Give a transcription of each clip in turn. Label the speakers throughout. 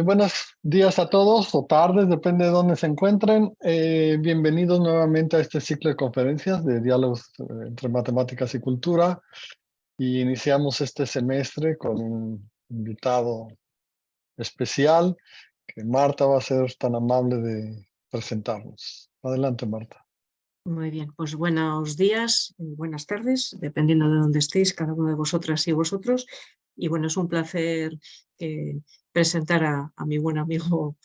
Speaker 1: Buenos días a todos o tardes, depende de dónde se encuentren. Bienvenidos nuevamente a este ciclo de conferencias de diálogos entre matemáticas y cultura. Y iniciamos este semestre con un invitado especial que Marta va a ser tan amable de presentarnos. Adelante, Marta.
Speaker 2: Muy bien, pues buenos días, buenas tardes, dependiendo de dónde estéis, cada uno de vosotras y vosotros. Y bueno, es un placer presentar a mi buen amigo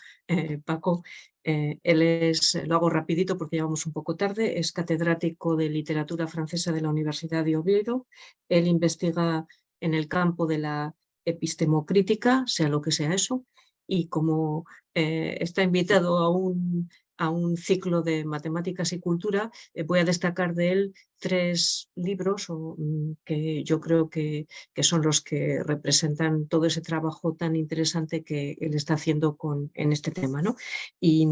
Speaker 2: Paco. Él es, lo hago rapidito porque llevamos un poco tarde, es catedrático de literatura francesa de la Universidad de Oviedo. Él investiga en el campo de la epistemocrítica, sea lo que sea eso, y como está invitado a un ciclo de matemáticas y cultura, voy a destacar de él tres libros que yo creo que son los que representan todo ese trabajo tan interesante que él está haciendo en este tema, ¿no? Y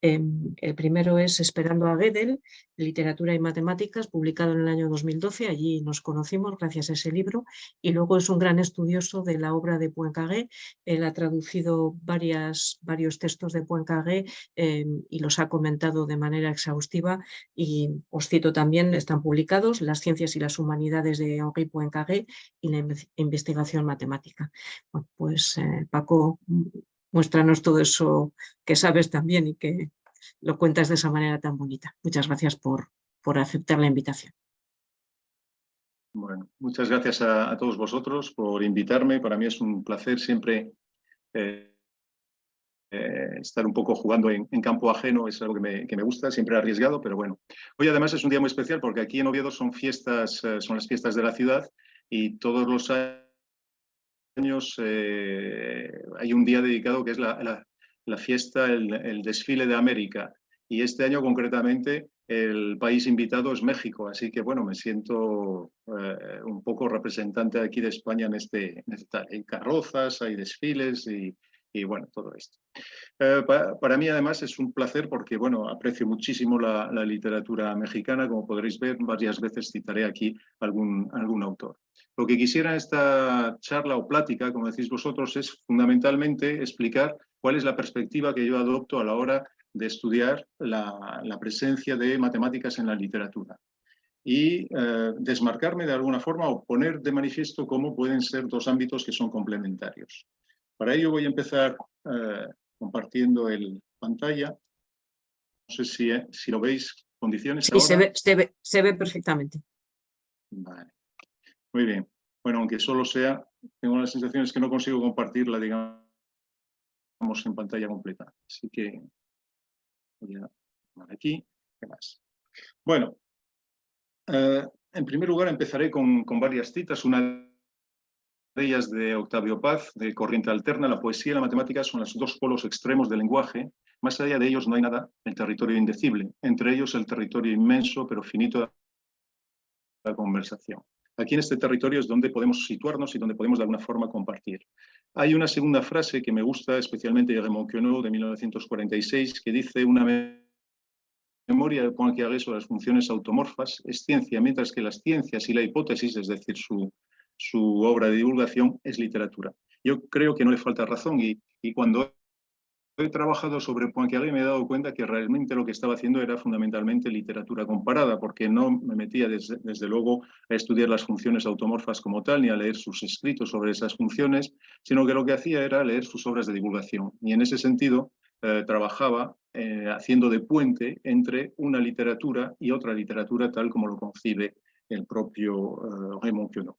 Speaker 2: el primero es Esperando a Gödel, Literatura y Matemáticas, publicado en el año 2012. Allí nos conocimos gracias a ese libro. Y luego es un gran estudioso de la obra de Poincaré. Él ha traducido varios textos de Poincaré y los ha comentado de manera exhaustiva. Y os cito también, están publicados Las ciencias y las humanidades de Henri Poincaré y la investigación matemática. Bueno, pues Paco, muéstranos todo eso que sabes también y que lo cuentas de esa manera tan bonita. Muchas gracias por aceptar la invitación.
Speaker 3: Bueno, muchas gracias a todos vosotros por invitarme. Para mí es un placer siempre estar un poco jugando en campo ajeno. Es algo que me gusta, siempre arriesgado, pero bueno. Hoy además es un día muy especial porque aquí en Oviedo son fiestas, son las fiestas de la ciudad y todos los años hay un día dedicado que es la fiesta, el desfile de América. Y este año concretamente el país invitado es México, así que bueno, me siento un poco representante aquí de España en este tal. Hay carrozas, hay desfiles y bueno, todo esto. Para mí además es un placer porque bueno, aprecio muchísimo la literatura mexicana, como podréis ver, varias veces citaré aquí algún autor. Lo que quisiera en esta charla o plática, como decís vosotros, es fundamentalmente explicar cuál es la perspectiva que yo adopto a la hora de estudiar la presencia de matemáticas en la literatura y desmarcarme de alguna forma o poner de manifiesto cómo pueden ser dos ámbitos que son complementarios. Para ello voy a empezar compartiendo pantalla. No sé si lo veis, condiciones
Speaker 2: Sí,
Speaker 3: ahora.
Speaker 2: Se ve perfectamente.
Speaker 3: Vale. Muy bien. Bueno, aunque solo sea, tengo la sensación es que no consigo compartirla, digamos, en pantalla completa. Así que voy a poner aquí. ¿Qué más? Bueno, en primer lugar empezaré con varias citas. Una de ellas de Octavio Paz, de Corriente Alterna. La poesía y la matemática son los dos polos extremos del lenguaje. Más allá de ellos no hay nada, el territorio indecible. Entre ellos el territorio inmenso, pero finito de la conversación. Aquí en este territorio es donde podemos situarnos y donde podemos de alguna forma compartir. Hay una segunda frase que me gusta especialmente de Raymond Queneau, de 1946, que dice: una memoria de Poincaré sobre las funciones automorfas es ciencia, mientras que las ciencias y la hipótesis, es decir, su obra de divulgación, es literatura. Yo creo que no le falta razón y cuando he trabajado sobre Poincaré me he dado cuenta que realmente lo que estaba haciendo era fundamentalmente literatura comparada, porque no me metía desde luego a estudiar las funciones automorfas como tal, ni a leer sus escritos sobre esas funciones, sino que lo que hacía era leer sus obras de divulgación. Y en ese sentido trabajaba haciendo de puente entre una literatura y otra literatura tal como lo concibe el propio Raymond Queneau.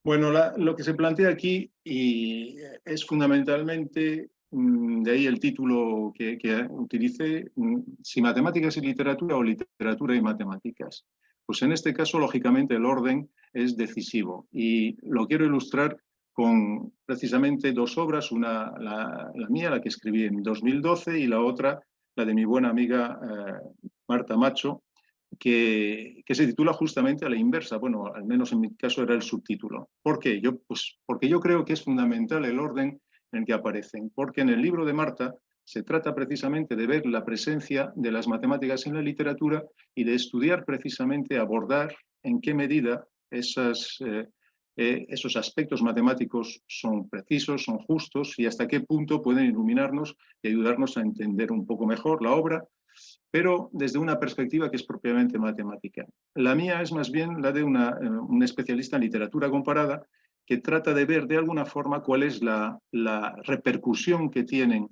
Speaker 3: Bueno, lo que se plantea aquí y es fundamentalmente, de ahí el título que utilicé, si matemáticas y literatura o literatura y matemáticas. Pues en este caso, lógicamente, el orden es decisivo y lo quiero ilustrar con precisamente dos obras, una la mía, la que escribí en 2012, y la otra, la de mi buena amiga Marta Macho, que se titula justamente a la inversa. Bueno, al menos en mi caso era el subtítulo. ¿Por qué? Pues porque yo creo que es fundamental el orden en el que aparecen, porque en el libro de Marta se trata precisamente de ver la presencia de las matemáticas en la literatura y de estudiar precisamente, abordar en qué medida esos aspectos matemáticos son precisos, son justos y hasta qué punto pueden iluminarnos y ayudarnos a entender un poco mejor la obra, pero desde una perspectiva que es propiamente matemática. La mía es más bien la de un especialista en literatura comparada que trata de ver de alguna forma cuál es la repercusión que tienen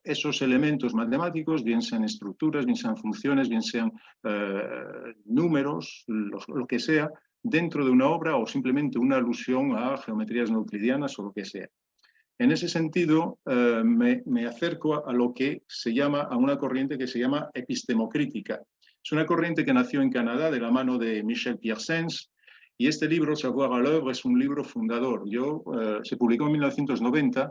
Speaker 3: esos elementos matemáticos, bien sean estructuras, bien sean funciones, bien sean números, lo que sea, dentro de una obra o simplemente una alusión a geometrías no euclidianas o lo que sea. En ese sentido, me acerco a lo que se llama, a una corriente que se llama epistemocrítica. Es una corriente que nació en Canadá de la mano de Michel Piersens, y este libro, Savoir à l'œuvre, es un libro fundador. Se publicó en 1990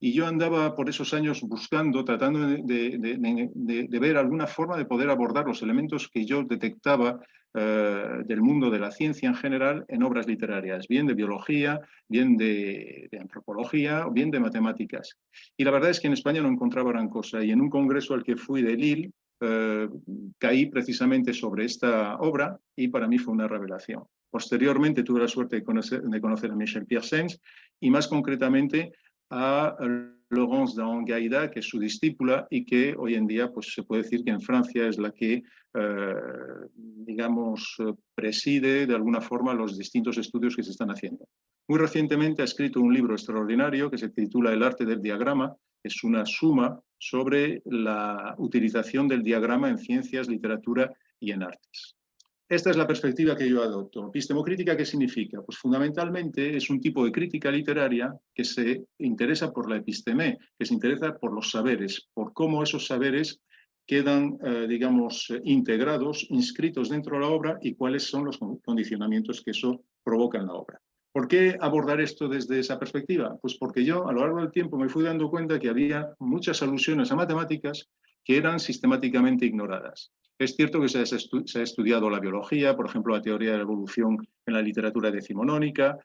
Speaker 3: y yo andaba por esos años buscando, tratando de ver alguna forma de poder abordar los elementos que yo detectaba del mundo de la ciencia en general en obras literarias, bien de biología, bien de antropología, bien de matemáticas. Y la verdad es que en España no encontraba gran cosa, y en un congreso al que fui de Lille caí precisamente sobre esta obra y para mí fue una revelación. Posteriormente tuve la suerte de conocer a Michel Piersens y más concretamente a Laurence d'Angaïda, que es su discípula y que hoy en día pues, se puede decir que en Francia es la que, digamos, preside de alguna forma los distintos estudios que se están haciendo. Muy recientemente ha escrito un libro extraordinario que se titula El arte del diagrama. Es una suma sobre la utilización del diagrama en ciencias, literatura y en artes. Esta es la perspectiva que yo adopto. Epistemocrítica, ¿qué significa? Pues fundamentalmente es un tipo de crítica literaria que se interesa por la episteme, que se interesa por los saberes, por cómo esos saberes quedan, digamos, integrados, inscritos dentro de la obra y cuáles son los condicionamientos que eso provoca en la obra. ¿Por qué abordar esto desde esa perspectiva? Pues porque yo a lo largo del tiempo me fui dando cuenta que había muchas alusiones a matemáticas que eran sistemáticamente ignoradas. Es cierto que se ha estudiado la biología, por ejemplo, la teoría de la evolución en la literatura decimonónica,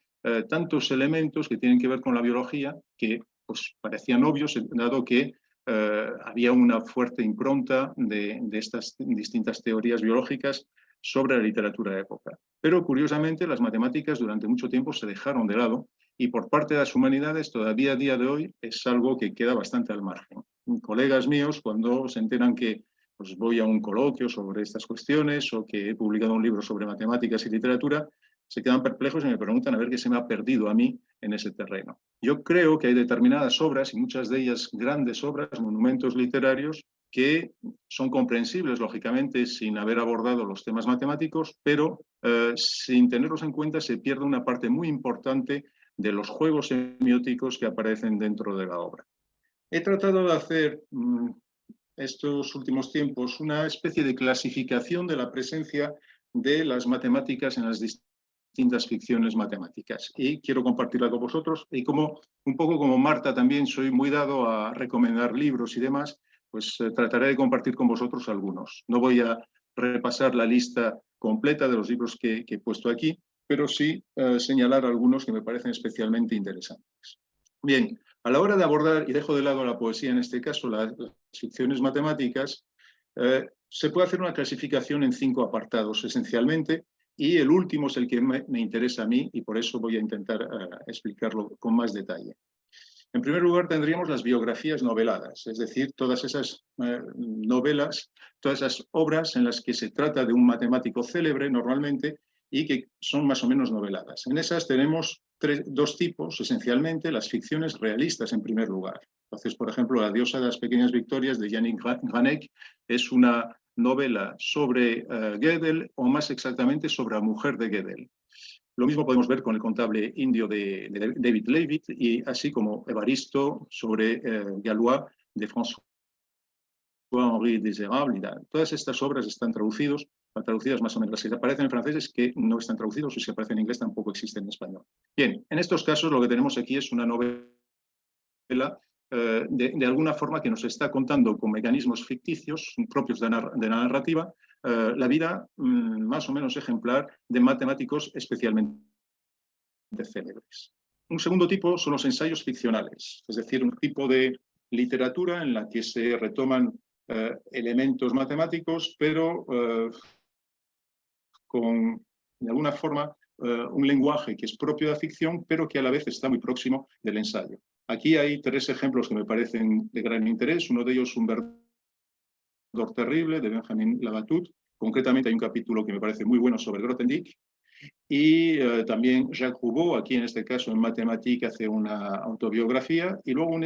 Speaker 3: tantos elementos que tienen que ver con la biología que pues, parecían obvios, dado que había una fuerte impronta de estas distintas teorías biológicas sobre la literatura de época. Pero, curiosamente, las matemáticas durante mucho tiempo se dejaron de lado y por parte de las humanidades todavía a día de hoy es algo que queda bastante al margen. Colegas míos, cuando se enteran que pues voy a un coloquio sobre estas cuestiones o que he publicado un libro sobre matemáticas y literatura, se quedan perplejos y me preguntan a ver qué se me ha perdido a mí en ese terreno. Yo creo que hay determinadas obras, y muchas de ellas grandes obras, monumentos literarios, que son comprensibles, lógicamente, sin haber abordado los temas matemáticos, pero sin tenerlos en cuenta se pierde una parte muy importante de los juegos semióticos que aparecen dentro de la obra. He tratado de hacer estos últimos tiempos una especie de clasificación de la presencia de las matemáticas en las distintas ficciones matemáticas y quiero compartirla con vosotros y como un poco como Marta también soy muy dado a recomendar libros y demás, pues trataré de compartir con vosotros algunos. No voy a repasar la lista completa de los libros que he puesto aquí, pero sí señalar algunos que me parecen especialmente interesantes. Bien, a la hora de abordar, y dejo de lado la poesía en este caso, las ficciones matemáticas, se puede hacer una clasificación en 5 apartados esencialmente, y el último es el que me interesa a mí y por eso voy a intentar explicarlo con más detalle. En primer lugar tendríamos las biografías noveladas, es decir, todas esas novelas, todas esas obras en las que se trata de un matemático célebre normalmente y que son más o menos noveladas. En esas tenemos dos tipos, esencialmente, las ficciones realistas en primer lugar. Entonces, por ejemplo, La diosa de las pequeñas victorias de Yannick Vanek es una novela sobre Gödel o más exactamente sobre la mujer de Gödel. Lo mismo podemos ver con El contable indio de David Leavitt y así como Evaristo sobre Galois de François-Henri Désirable. Todas estas obras están traducidas más o menos. Las que aparecen en francés es que no están traducidos y si aparecen en inglés tampoco existen en español. Bien, en estos casos lo que tenemos aquí es una novela de alguna forma que nos está contando con mecanismos ficticios propios de la narrativa la vida más o menos ejemplar de matemáticos especialmente célebres. Un segundo tipo son los ensayos ficcionales, es decir, un tipo de literatura en la que se retoman elementos matemáticos, pero de alguna forma un lenguaje que es propio de la ficción, pero que a la vez está muy próximo del ensayo. Aquí hay 3 ejemplos que me parecen de gran interés. Uno de ellos, Un verdor terrible, de Benjamin Labatut. Concretamente hay un capítulo que me parece muy bueno sobre Grothendieck. Y también Jacques Roubaud, aquí en este caso en Matemática, hace una autobiografía. Y luego un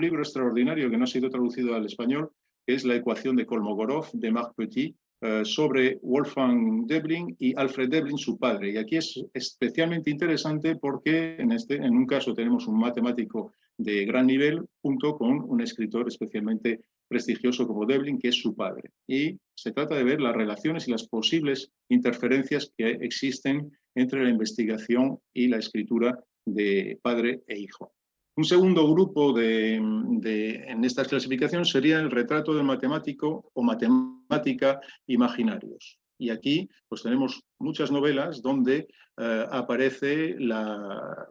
Speaker 3: libro extraordinario que no ha sido traducido al español, que es La ecuación de Kolmogorov, de Marc Petit, sobre Wolfgang Döblin y Alfred Döblin, su padre. Y aquí es especialmente interesante porque en un caso tenemos un matemático de gran nivel junto con un escritor especialmente prestigioso como Döblin, que es su padre. Y se trata de ver las relaciones y las posibles interferencias que existen entre la investigación y la escritura de padre e hijo. Un segundo grupo en estas clasificaciones sería el retrato del matemático o matemática imaginarios. Y aquí pues tenemos muchas novelas donde aparece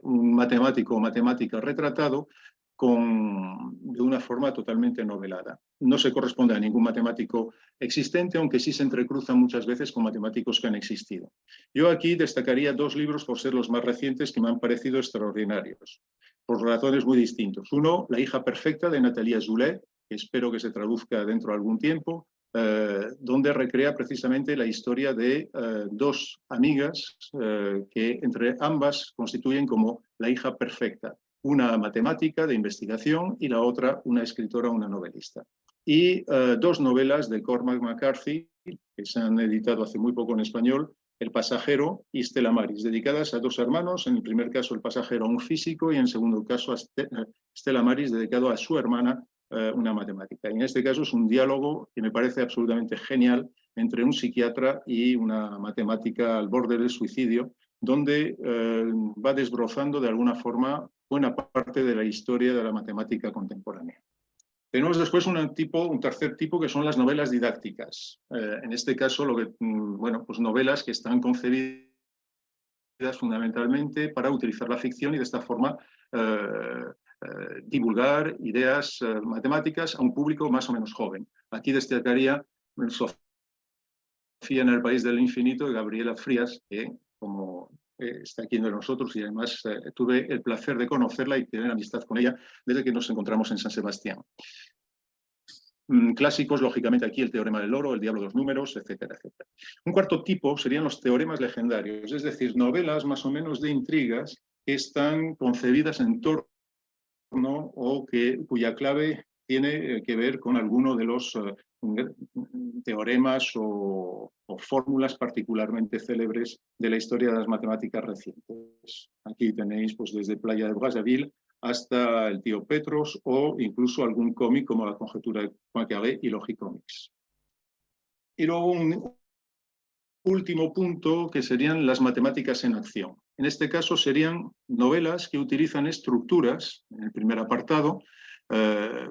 Speaker 3: un matemático o matemática retratado de una forma totalmente novelada. No se corresponde a ningún matemático existente, aunque sí se entrecruzan muchas veces con matemáticos que han existido. Yo aquí destacaría 2 libros por ser los más recientes que me han parecido extraordinarios, por razones muy distintas. Uno, La hija perfecta, de Nathalie Azoulay, que espero que se traduzca dentro de algún tiempo, donde recrea precisamente la historia de 2 amigas que entre ambas constituyen como la hija perfecta. Una matemática de investigación y la otra una escritora, una novelista. Y 2 novelas de Cormac McCarthy, que se han editado hace muy poco en español, El pasajero y Stella Maris, dedicadas a 2 hermanos, en el primer caso el pasajero a un físico y en el segundo caso a Stella Maris, dedicado a su hermana, una matemática. Y en este caso es un diálogo que me parece absolutamente genial entre un psiquiatra y una matemática al borde del suicidio, donde va desbrozando de alguna forma buena parte de la historia de la matemática contemporánea. Tenemos después un tercer tipo, que son las novelas didácticas. En este caso, pues novelas que están concebidas fundamentalmente para utilizar la ficción y de esta forma divulgar ideas matemáticas a un público más o menos joven. Aquí destacaría Sofía en el país del infinito, de Gabriela Frías, que como está aquí entre nosotros y además tuve el placer de conocerla y tener amistad con ella desde que nos encontramos en San Sebastián. Clásicos, lógicamente, aquí el teorema del oro, el diablo de los números, etcétera, etcétera. Un cuarto tipo serían los teoremas legendarios, es decir, novelas más o menos de intrigas que están concebidas en torno o cuya clave tiene que ver con alguno de los teoremas o fórmulas particularmente célebres de la historia de las matemáticas recientes. Aquí tenéis pues, desde Playa de Brazzaville hasta el tío Petros o incluso algún cómic como La conjetura de Poincaré y Logicomics. Y luego un último punto que serían las matemáticas en acción. En este caso serían novelas que utilizan estructuras, en el primer apartado,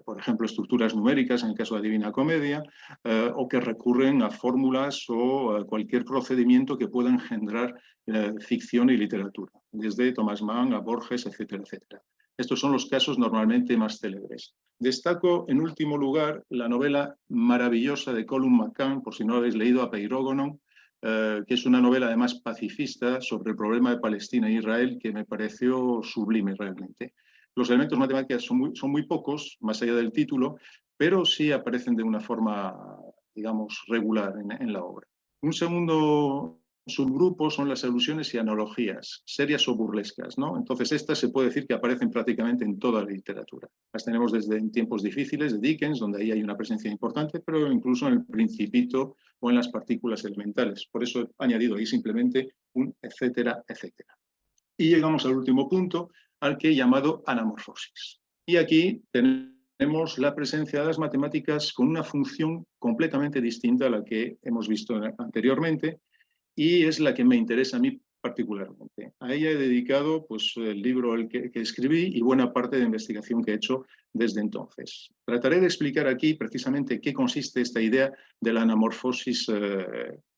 Speaker 3: por ejemplo, estructuras numéricas en el caso de la Divina Comedia, o que recurren a fórmulas o a cualquier procedimiento que pueda engendrar ficción y literatura, desde Thomas Mann a Borges, etcétera, etcétera. Estos son los casos normalmente más célebres. Destaco, en último lugar, la novela maravillosa de Colum McCann, por si no lo habéis leído, Apeirógonon, que es una novela además pacifista sobre el problema de Palestina e Israel, que me pareció sublime realmente. Los elementos matemáticos son muy pocos, más allá del título, pero sí aparecen de una forma, digamos, regular en la obra. Un segundo subgrupo son las alusiones y analogías, serias o burlescas, ¿no? Entonces, estas se puede decir que aparecen prácticamente en toda la literatura. Las tenemos desde en Tiempos difíciles, de Dickens, donde ahí hay una presencia importante, pero incluso en El Principito o en Las partículas elementales. Por eso he añadido ahí simplemente un etcétera, etcétera. Y llegamos al último punto, al que he llamado anamorfosis. Y aquí tenemos la presencia de las matemáticas con una función completamente distinta a la que hemos visto anteriormente, y es la que me interesa a mí particularmente. A ella he dedicado pues, el libro que escribí y buena parte de investigación que he hecho desde entonces. Trataré de explicar aquí precisamente qué consiste esta idea de la anamorfosis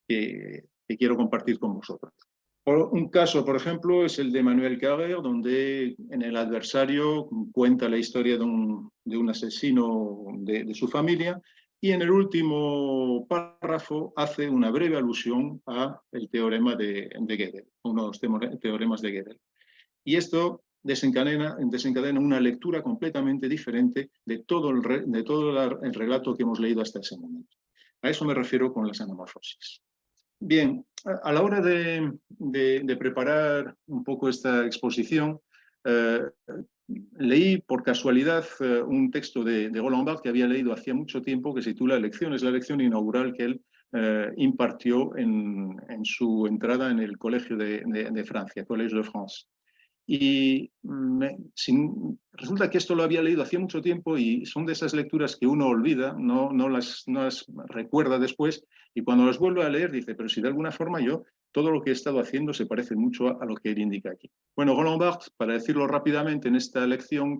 Speaker 3: que quiero compartir con vosotros. Un caso, por ejemplo, es el de Emmanuel Carrère, donde en El adversario cuenta la historia de un asesino de su familia Y en el último párrafo hace una breve alusión al teorema de Gödel, uno de los teoremas de Gödel. Y esto desencadena una lectura completamente diferente de todo el relato que hemos leído hasta ese momento. A eso me refiero con las anamorfosis. Bien, a la hora de preparar un poco esta exposición, leí por casualidad un texto de Roland Barthes que había leído hacía mucho tiempo, que se titula Elecciones, la lección inaugural que él impartió en su entrada en el Colegio de Francia, Collège de France. Y resulta que esto lo había leído hacía mucho tiempo y son de esas lecturas que uno olvida, no las recuerda después, y cuando las vuelve a leer dice, pero si de alguna forma yo, todo lo que he estado haciendo se parece mucho a lo que él indica aquí. Bueno, Roland Barthes, para decirlo rápidamente, en esta lección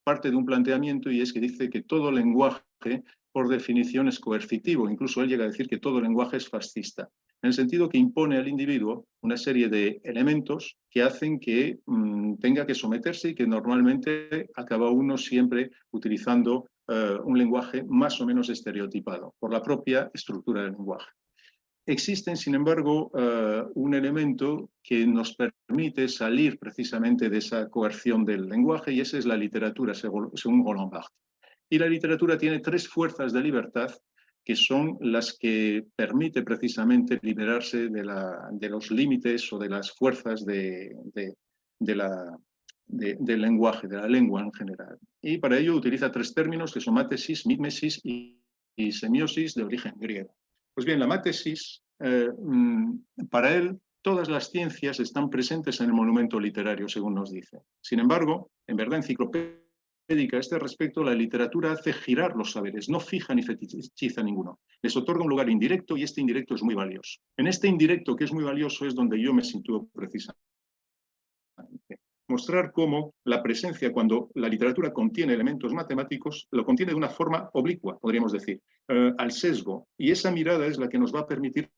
Speaker 3: parte de un planteamiento, y es que dice que todo lenguaje, por definición, es coercitivo. Incluso él llega a decir que todo lenguaje es fascista, en el sentido que impone al individuo una serie de elementos que hacen que tenga que someterse y que normalmente acaba uno siempre utilizando un lenguaje más o menos estereotipado por la propia estructura del lenguaje. Existen, sin embargo, un elemento que nos permite salir precisamente de esa coerción del lenguaje, y esa es la literatura, según Roland Barthes. Y la literatura tiene tres fuerzas de libertad que son las que permite precisamente liberarse de los límites o de las fuerzas del lenguaje, de la lengua en general. Y para ello utiliza tres términos que son mátesis, mimesis y semiosis de origen griego. Pues bien, la mátesis, para él, todas las ciencias están presentes en el monumento literario, según nos dice. Sin embargo, en verdad enciclopédica, a este respecto, la literatura hace girar los saberes, no fija ni fetichiza ninguno. Les otorga un lugar indirecto y este indirecto es muy valioso. En este indirecto, que es muy valioso, es donde yo me sitúo precisamente. Mostrar cómo la presencia, cuando la literatura contiene elementos matemáticos, lo contiene de una forma oblicua, podríamos decir, al sesgo. Y esa mirada es la que nos va a permitir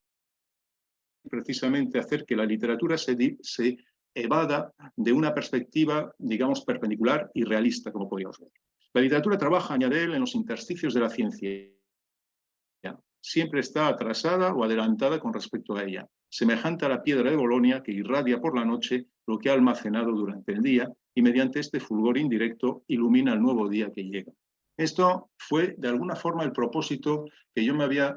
Speaker 3: precisamente hacer que la literatura se evada de una perspectiva, digamos, perpendicular y realista, como podríamos ver. La literatura trabaja, añade él, en los intersticios de la ciencia. Siempre está atrasada o adelantada con respecto a ella, semejante a la piedra de Bolonia que irradia por la noche lo que ha almacenado durante el día y mediante este fulgor indirecto ilumina el nuevo día que llega. Esto fue, de alguna forma, el propósito que yo me había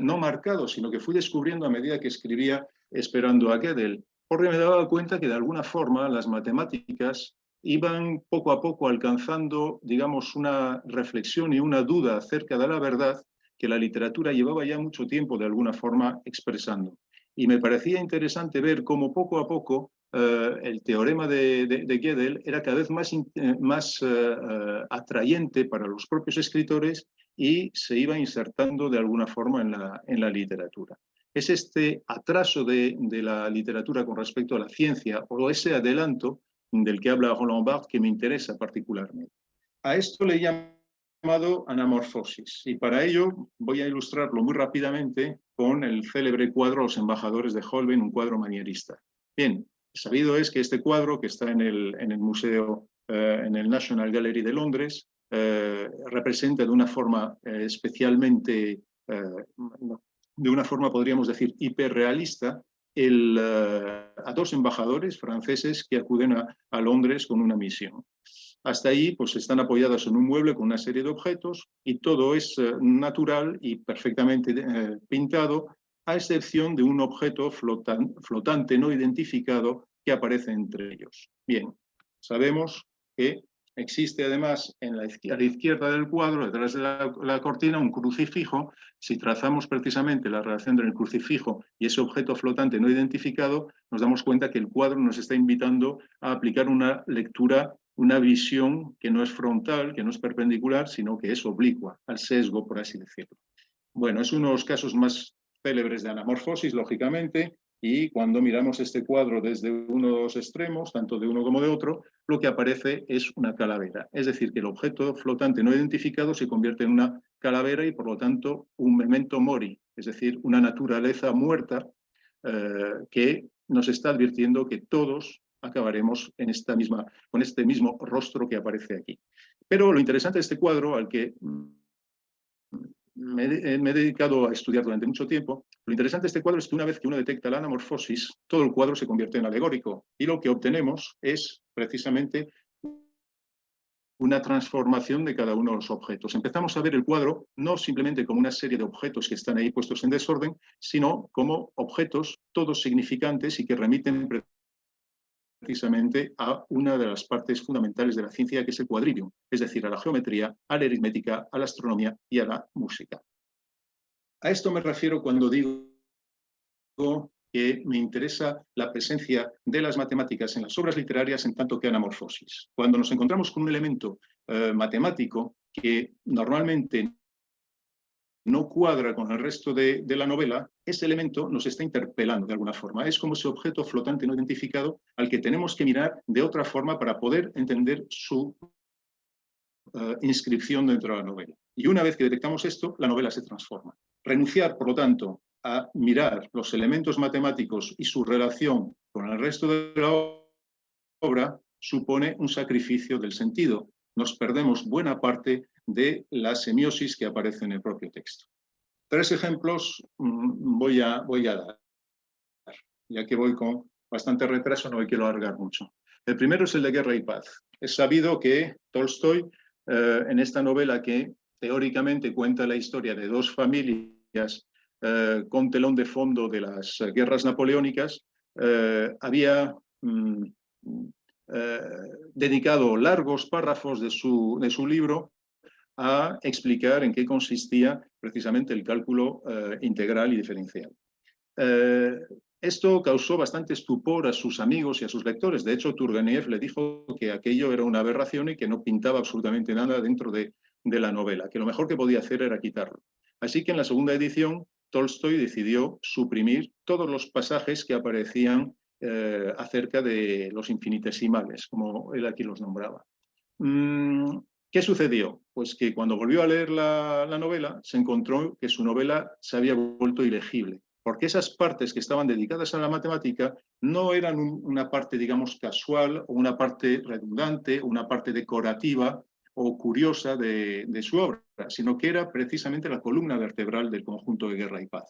Speaker 3: no marcado, sino que fui descubriendo a medida que escribía esperando a Gödel, porque me daba cuenta que de alguna forma las matemáticas iban poco a poco alcanzando, digamos, una reflexión y una duda acerca de la verdad que la literatura llevaba ya mucho tiempo de alguna forma expresando. Y me parecía interesante ver cómo poco a poco el teorema de Gödel era cada vez más atrayente para los propios escritores y se iba insertando de alguna forma en la literatura. Es este atraso de la literatura con respecto a la ciencia o ese adelanto del que habla Roland Barthes que me interesa particularmente. A esto le llamado anamorfosis, y para ello voy a ilustrarlo muy rápidamente con el célebre cuadro Los embajadores de Holbein, un cuadro manierista. Bien, sabido es que este cuadro, que está en el museo, en el National Gallery de Londres, representa de una forma especialmente, de una forma podríamos decir hiperrealista, a dos embajadores franceses que acuden a Londres con una misión. Hasta ahí pues están apoyados en un mueble con una serie de objetos y todo es natural y perfectamente pintado, a excepción de un objeto flotante no identificado que aparece entre ellos. Bien, sabemos que existe además a la izquierda del cuadro, detrás de la cortina, un crucifijo. Si trazamos precisamente la relación entre el crucifijo y ese objeto flotante no identificado, nos damos cuenta que el cuadro nos está invitando a aplicar una lectura, una visión que no es frontal, que no es perpendicular, sino que es oblicua, al sesgo, por así decirlo. Bueno, es uno de los casos más célebres de anamorfosis, lógicamente, y cuando miramos este cuadro desde uno de los extremos, tanto de uno como de otro, lo que aparece es una calavera. Es decir, que el objeto flotante no identificado se convierte en una calavera y, por lo tanto, un memento mori, es decir, una naturaleza muerta que nos está advirtiendo que todos acabaremos con este mismo rostro que aparece aquí. Pero lo interesante de este cuadro, al que me he dedicado a estudiar durante mucho tiempo. Lo interesante de este cuadro es que una vez que uno detecta la anamorfosis, todo el cuadro se convierte en alegórico y lo que obtenemos es precisamente una transformación de cada uno de los objetos. Empezamos a ver el cuadro no simplemente como una serie de objetos que están ahí puestos en desorden, sino como objetos todos significantes y que remiten precisamente a una de las partes fundamentales de la ciencia, que es el quadrivium, es decir, a la geometría, a la aritmética, a la astronomía y a la música. A esto me refiero cuando digo que me interesa la presencia de las matemáticas en las obras literarias en tanto que anamorfosis. Cuando nos encontramos con un elemento matemático que normalmente no cuadra con el resto de la novela, ese elemento nos está interpelando de alguna forma. Es como ese objeto flotante no identificado al que tenemos que mirar de otra forma para poder entender su inscripción dentro de la novela. Y una vez que detectamos esto, la novela se transforma. Renunciar, por lo tanto, a mirar los elementos matemáticos y su relación con el resto de la obra supone un sacrificio del sentido. Nos perdemos buena parte de la semiosis que aparece en el propio texto. 3 ejemplos voy a dar, ya que voy con bastante retraso, no me quiero alargar mucho. El primero es el de Guerra y Paz. Es sabido que Tolstói, en esta novela que teóricamente cuenta la historia de 2 familias con telón de fondo de las guerras napoleónicas, había dedicado largos párrafos de su libro a explicar en qué consistía precisamente el cálculo integral y diferencial. Esto causó bastante estupor a sus amigos y a sus lectores. De hecho, Turgeniev le dijo que aquello era una aberración y que no pintaba absolutamente nada dentro de la novela, que lo mejor que podía hacer era quitarlo. Así que en la segunda edición, Tolstói decidió suprimir todos los pasajes que aparecían acerca de los infinitesimales, como él aquí los nombraba. ¿Qué sucedió? Pues que cuando volvió a leer la novela, se encontró que su novela se había vuelto ilegible, porque esas partes que estaban dedicadas a la matemática no eran una parte, digamos, casual, o una parte redundante, o una parte decorativa o curiosa de su obra, sino que era precisamente la columna vertebral del conjunto de Guerra y Paz.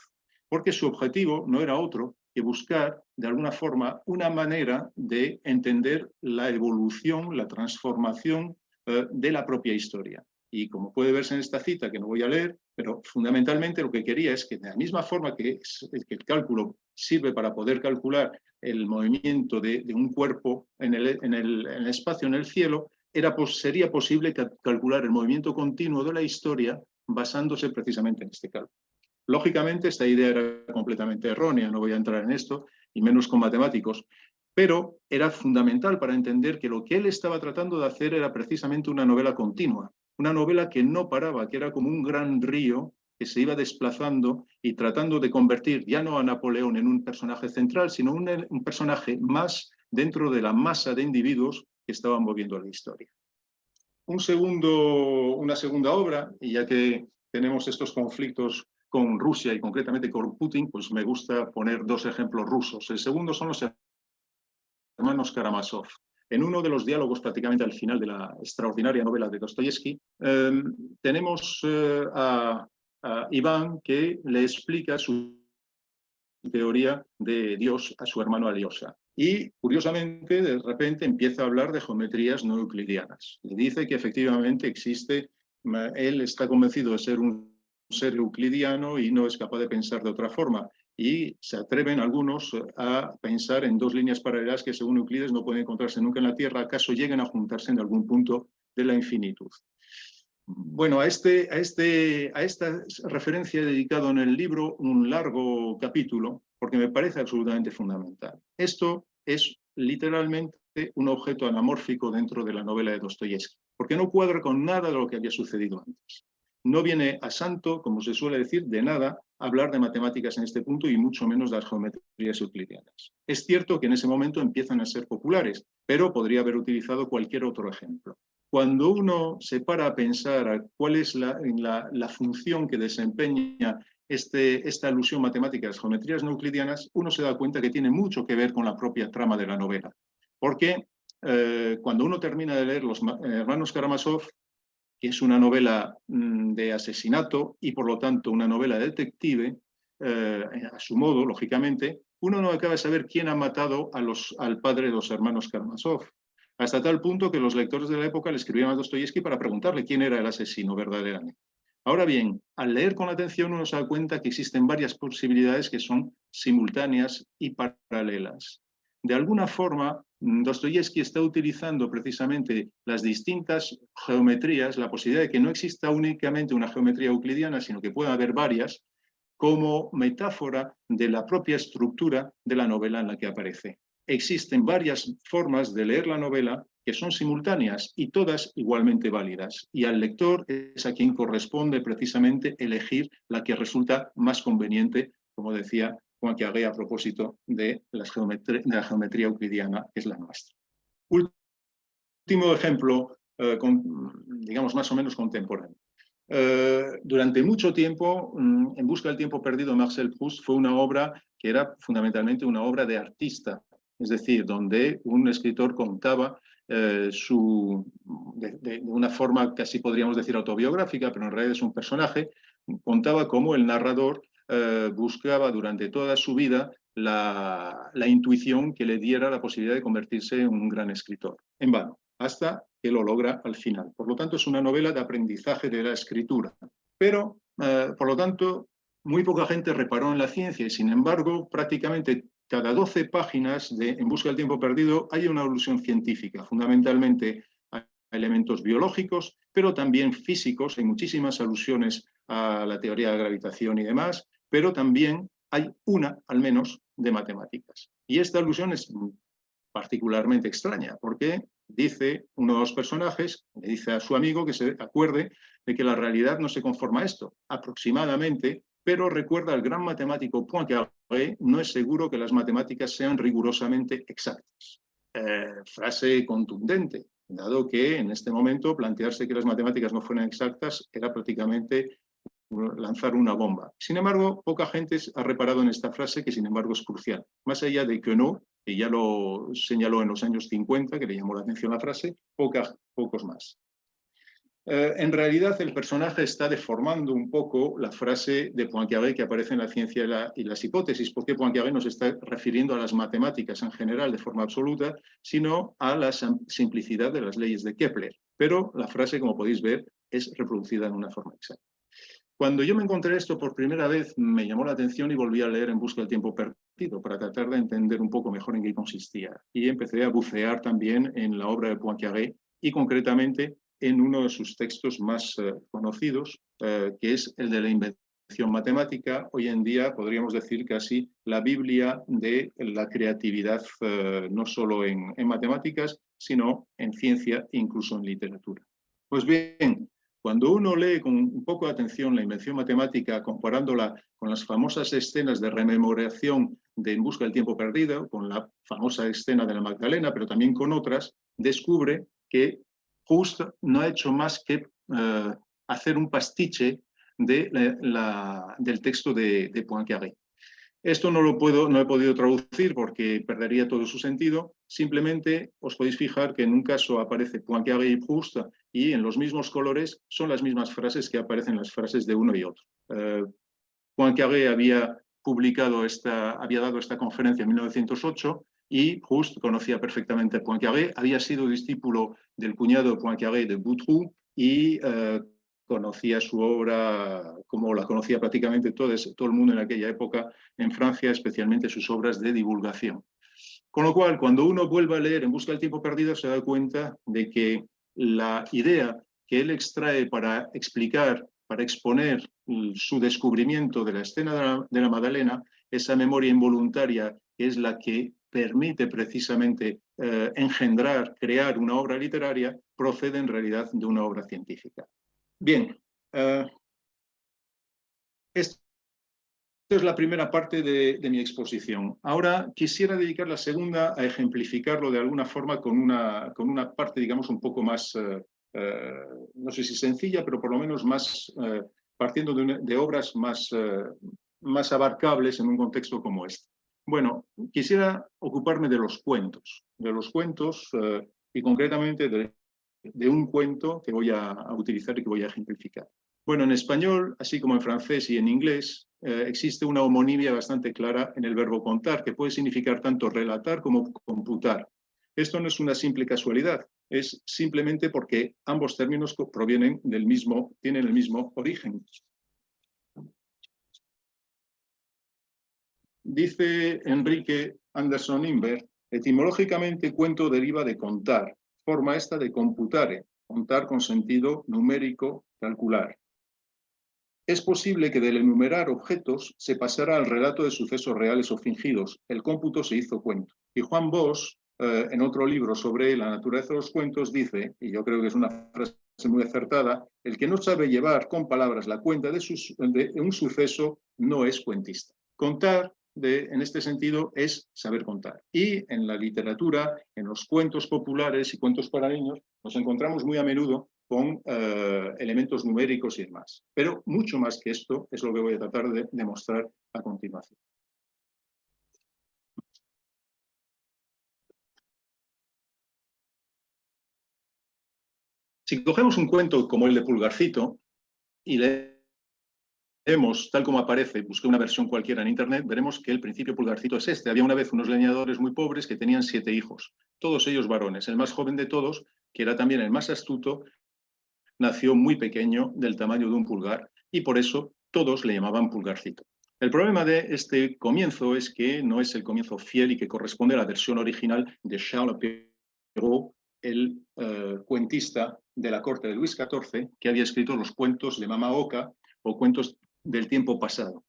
Speaker 3: Porque su objetivo no era otro que buscar, de alguna forma, una manera de entender la evolución, la transformación de la propia historia. Y como puede verse en esta cita, que no voy a leer, pero fundamentalmente lo que quería es que de la misma forma que el cálculo sirve para poder calcular el movimiento de un cuerpo en el espacio, en el cielo, sería posible calcular el movimiento continuo de la historia basándose precisamente en este cálculo. Lógicamente, esta idea era completamente errónea, no voy a entrar en esto, y menos con matemáticos, pero era fundamental para entender que lo que él estaba tratando de hacer era precisamente una novela continua, una novela que no paraba, que era como un gran río que se iba desplazando y tratando de convertir ya no a Napoleón en un personaje central, sino un personaje más dentro de la masa de individuos que estaban moviendo la historia. Una segunda obra, y ya que tenemos estos conflictos con Rusia y concretamente con Putin, pues me gusta poner 2 ejemplos rusos. El segundo son los hermanos Karamazov. En uno de los diálogos prácticamente al final de la extraordinaria novela de Dostoyevsky, tenemos a Iván que le explica su teoría de Dios a su hermano Alyosha. Y, curiosamente, de repente empieza a hablar de geometrías no euclidianas. Le dice que efectivamente existe, él está convencido de ser un ser euclidiano y no es capaz de pensar de otra forma. Y se atreven algunos a pensar en 2 líneas paralelas que, según Euclides, no pueden encontrarse nunca en la Tierra, acaso lleguen a juntarse en algún punto de la infinitud. Bueno, a esta referencia he dedicado en el libro un largo capítulo porque me parece absolutamente fundamental. Esto es literalmente un objeto anamórfico dentro de la novela de Dostoyevsky, porque no cuadra con nada de lo que había sucedido antes. No viene a santo, como se suele decir, de nada hablar de matemáticas en este punto y mucho menos de las geometrías euclidianas. Es cierto que en ese momento empiezan a ser populares, pero podría haber utilizado cualquier otro ejemplo. Cuando uno se para a pensar cuál es la función que desempeña esta alusión matemática a las geometrías no euclidianas, uno se da cuenta que tiene mucho que ver con la propia trama de la novela. Porque cuando uno termina de leer los hermanos Karamazov, que es una novela de asesinato y por lo tanto una novela detective, a su modo, lógicamente, uno no acaba de saber quién ha matado al padre de los hermanos Karamazov. Hasta tal punto que los lectores de la época le escribían a Dostoyevsky para preguntarle quién era el asesino verdaderamente. Ahora bien, al leer con atención uno se da cuenta que existen varias posibilidades que son simultáneas y paralelas. De alguna forma, Dostoyevsky está utilizando precisamente las distintas geometrías, la posibilidad de que no exista únicamente una geometría euclidiana, sino que pueda haber varias, como metáfora de la propia estructura de la novela en la que aparece. Existen varias formas de leer la novela que son simultáneas y todas igualmente válidas. Y al lector es a quien corresponde precisamente elegir la que resulta más conveniente, como decía Juan Chiagué a propósito de la geometría euclidiana, que es la nuestra. Último ejemplo, digamos más o menos contemporáneo. Durante mucho tiempo, En busca del tiempo perdido, Marcel Proust fue una obra que era fundamentalmente una obra de artista, es decir, donde un escritor contaba de una forma casi podríamos decir autobiográfica, pero en realidad es un personaje, contaba cómo el narrador buscaba durante toda su vida la intuición que le diera la posibilidad de convertirse en un gran escritor. En vano, hasta que lo logra al final. Por lo tanto, es una novela de aprendizaje de la escritura. Pero, por lo tanto, muy poca gente reparó en la ciencia y, sin embargo, prácticamente cada 12 páginas de En busca del tiempo perdido hay una alusión científica, fundamentalmente a elementos biológicos, pero también físicos. Hay muchísimas alusiones a la teoría de la gravitación y demás, pero también hay una, al menos, de matemáticas. Y esta alusión es particularmente extraña, porque dice uno de los personajes, le dice a su amigo que se acuerde de que la realidad no se conforma a esto, aproximadamente, pero recuerda al gran matemático Poincaré, no es seguro que las matemáticas sean rigurosamente exactas. Frase contundente, dado que en este momento plantearse que las matemáticas no fueran exactas era prácticamente lanzar una bomba. Sin embargo, poca gente ha reparado en esta frase que, sin embargo, es crucial. Más allá de Queneau, que ya lo señaló en los años 50, que le llamó la atención la frase, pocos más. En realidad, el personaje está deformando un poco la frase de Poincaré que aparece en La ciencia y las hipótesis, porque Poincaré no se está refiriendo a las matemáticas en general de forma absoluta, sino a la simplicidad de las leyes de Kepler. Pero la frase, como podéis ver, es reproducida en una forma exacta. Cuando yo me encontré esto por primera vez, me llamó la atención y volví a leer En busca del tiempo perdido para tratar de entender un poco mejor en qué consistía. Y empecé a bucear también en la obra de Poincaré y concretamente en uno de sus textos más conocidos, que es el de la invención matemática. Hoy en día podríamos decir casi la Biblia de la creatividad, no solo en matemáticas, sino en ciencia e incluso en literatura. Pues bien, cuando uno lee con un poco de atención la invención matemática, comparándola con las famosas escenas de rememoración de En busca del tiempo perdido, con la famosa escena de la Magdalena, pero también con otras, descubre que Proust no ha hecho más que hacer un pastiche del texto de Poincaré. Esto no he podido traducir porque perdería todo su sentido. Simplemente os podéis fijar que en un caso aparece Poincaré y Proust y en los mismos colores son las mismas frases que aparecen en las frases de uno y otro. Poincaré había dado esta conferencia en 1908 y Proust conocía perfectamente a Poincaré, había sido discípulo del cuñado de Poincaré, de Boutroux, y conocía su obra como la conocía prácticamente todo el mundo en aquella época en Francia, especialmente sus obras de divulgación. Con lo cual, cuando uno vuelve a leer En busca del tiempo perdido, se da cuenta de que la idea que él extrae para explicar, para exponer su descubrimiento de la escena de la Magdalena, esa memoria involuntaria que es la que permite precisamente engendrar, crear una obra literaria, procede en realidad de una obra científica. Bien, esto es la primera parte de mi exposición. Ahora quisiera dedicar la segunda a ejemplificarlo de alguna forma con una parte, digamos, un poco más, no sé si sencilla, pero por lo menos más, partiendo de obras más abarcables en un contexto como este. Bueno, quisiera ocuparme de los cuentos y concretamente del un cuento que voy a utilizar y que voy a ejemplificar. Bueno, en español, así como en francés y en inglés, existe una homonimia bastante clara en el verbo contar, que puede significar tanto relatar como computar. Esto no es una simple casualidad, es simplemente porque ambos términos tienen el mismo origen. Dice Enrique Anderson Imbert, etimológicamente cuento deriva de contar, forma esta de computare, contar con sentido numérico, calcular. Es posible que del enumerar objetos se pasara al relato de sucesos reales o fingidos. El cómputo se hizo cuento. Y Juan Bosch, en otro libro sobre la naturaleza de los cuentos, dice, y yo creo que es una frase muy acertada, el que no sabe llevar con palabras la cuenta de un suceso no es cuentista. Contar, en este sentido, es saber contar. Y en la literatura, en los cuentos populares y cuentos para niños, nos encontramos muy a menudo con elementos numéricos y demás. Pero mucho más que esto es lo que voy a tratar de demostrar a continuación. Si cogemos un cuento como el de Pulgarcito y leemos tal como aparece, busqué una versión cualquiera en internet, veremos que el principio Pulgarcito es este. Había una vez unos leñadores muy pobres que tenían 7 hijos, todos ellos varones. El más joven de todos, que era también el más astuto, nació muy pequeño, del tamaño de un pulgar, y por eso todos le llamaban Pulgarcito. El problema de este comienzo es que no es el comienzo fiel y que corresponde a la versión original de Charles Perrault, el cuentista de la corte de Luis XIV, que había escrito los cuentos de Mama Oca o cuentos del tiempo pasado.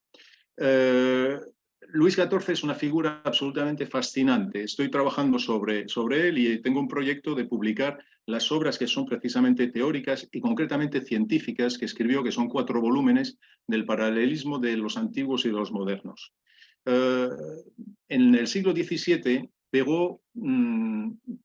Speaker 3: Luis XIV es una figura absolutamente fascinante. Estoy trabajando sobre él y tengo un proyecto de publicar las obras que son precisamente teóricas y concretamente científicas que escribió, que son 4 volúmenes del paralelismo de los antiguos y de los modernos. En el siglo XVII, Perrault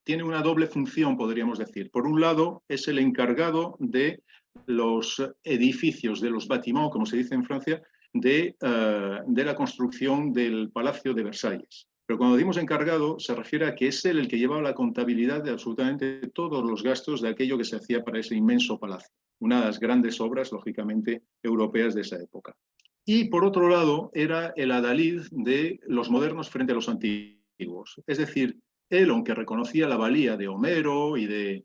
Speaker 3: tiene una doble función, podríamos decir. Por un lado, es el encargado de los edificios, de los bâtiments, como se dice en Francia, de la construcción del Palacio de Versalles. Pero cuando decimos encargado, se refiere a que es él el que llevaba la contabilidad de absolutamente todos los gastos de aquello que se hacía para ese inmenso palacio. Una de las grandes obras, lógicamente, europeas de esa época. Y, por otro lado, era el adalid de los modernos frente a los antiguos. Es decir, él, aunque reconocía la valía de Homero y de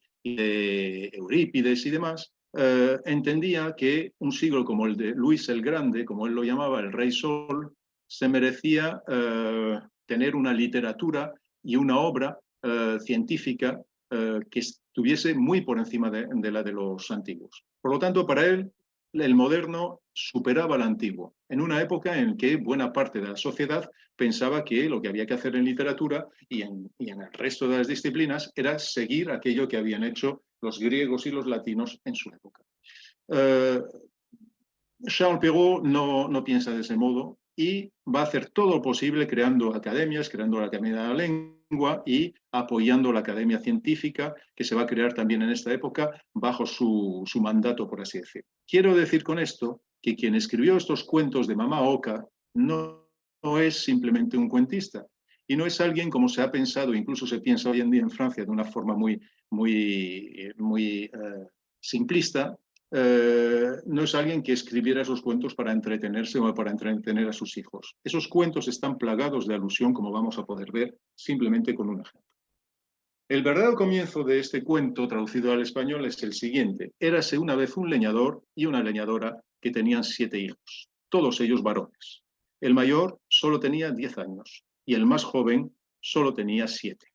Speaker 3: Eurípides y demás, entendía que un siglo como el de Luis el Grande, como él lo llamaba, el Rey Sol, se merecía tener una literatura y una obra científica que estuviese muy por encima de la de los antiguos. Por lo tanto, para él, el moderno superaba al antiguo, en una época en que buena parte de la sociedad pensaba que lo que había que hacer en literatura y en el resto de las disciplinas era seguir aquello que habían hecho los griegos y los latinos en su época. Charles Perrault no piensa de ese modo y va a hacer todo lo posible creando academias, creando la Academia de la Lengua y apoyando la Academia Científica, que se va a crear también en esta época bajo su mandato, por así decir. Quiero decir con esto que quien escribió estos cuentos de Mama Oca no es simplemente un cuentista, y no es alguien como se ha pensado, incluso se piensa hoy en día en Francia de una forma muy simplista. No es alguien que escribiera esos cuentos para entretenerse o para entretener a sus hijos. Esos cuentos están plagados de alusión, como vamos a poder ver simplemente con un ejemplo. El verdadero comienzo de este cuento, traducido al español, es el siguiente. Érase una vez un leñador y una leñadora que tenían 7 hijos, todos ellos varones. El mayor solo tenía 10 años y el más joven solo tenía 7.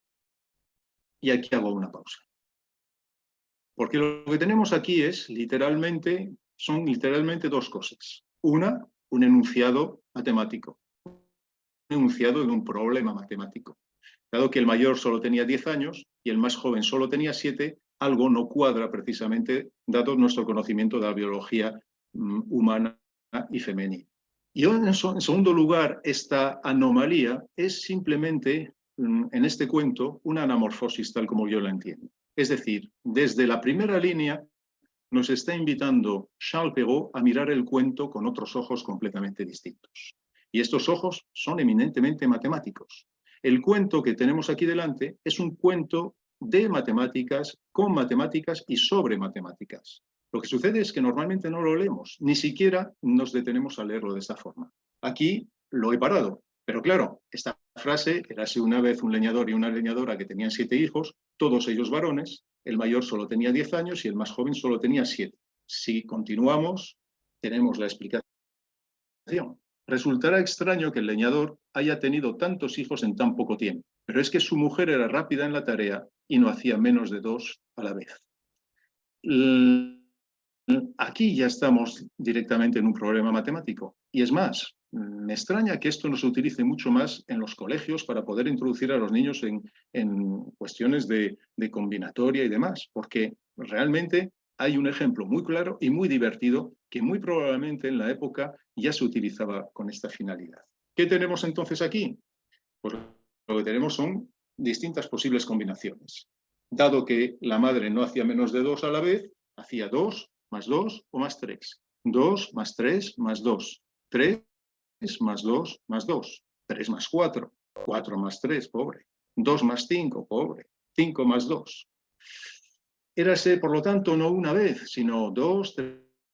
Speaker 3: Y aquí hago una pausa. Porque lo que tenemos aquí son literalmente 2 cosas. Una, un enunciado matemático, un enunciado de un problema matemático. Dado que el mayor solo tenía 10 años y el más joven solo tenía 7, algo no cuadra precisamente, dado nuestro conocimiento de la biología humana y femenina. Y en segundo lugar, esta anomalía es simplemente, en este cuento, una anamorfosis tal como yo la entiendo. Es decir, desde la primera línea nos está invitando Charles Perrault a mirar el cuento con otros ojos completamente distintos. Y estos ojos son eminentemente matemáticos. El cuento que tenemos aquí delante es un cuento de matemáticas, con matemáticas y sobre matemáticas. Lo que sucede es que normalmente no lo leemos, ni siquiera nos detenemos a leerlo de esta forma. Aquí lo he parado, pero claro, esta frase, érase una vez un leñador y una leñadora que tenían 7 hijos, todos ellos varones, el mayor solo tenía 10 años y el más joven solo tenía 7. Si continuamos, tenemos la explicación. Resultará extraño que el leñador haya tenido tantos hijos en tan poco tiempo, pero es que su mujer era rápida en la tarea y no hacía menos de 2 a la vez. Aquí ya estamos directamente en un problema matemático. Y es más, me extraña que esto no se utilice mucho más en los colegios para poder introducir a los niños en cuestiones de combinatoria y demás, porque realmente hay un ejemplo muy claro y muy divertido que muy probablemente en la época ya se utilizaba con esta finalidad. ¿Qué tenemos entonces aquí? Pues lo que tenemos son distintas posibles combinaciones. Dado que la madre no hacía menos de 2 a la vez, hacía 2 más 2 o más 3. 2 más 3 más 2. 3 más 2 más 2. 3 más 4. 4 más 3, pobre. 2 más 5, pobre. 5 más 2. Érase, por lo tanto, no una vez, sino 2,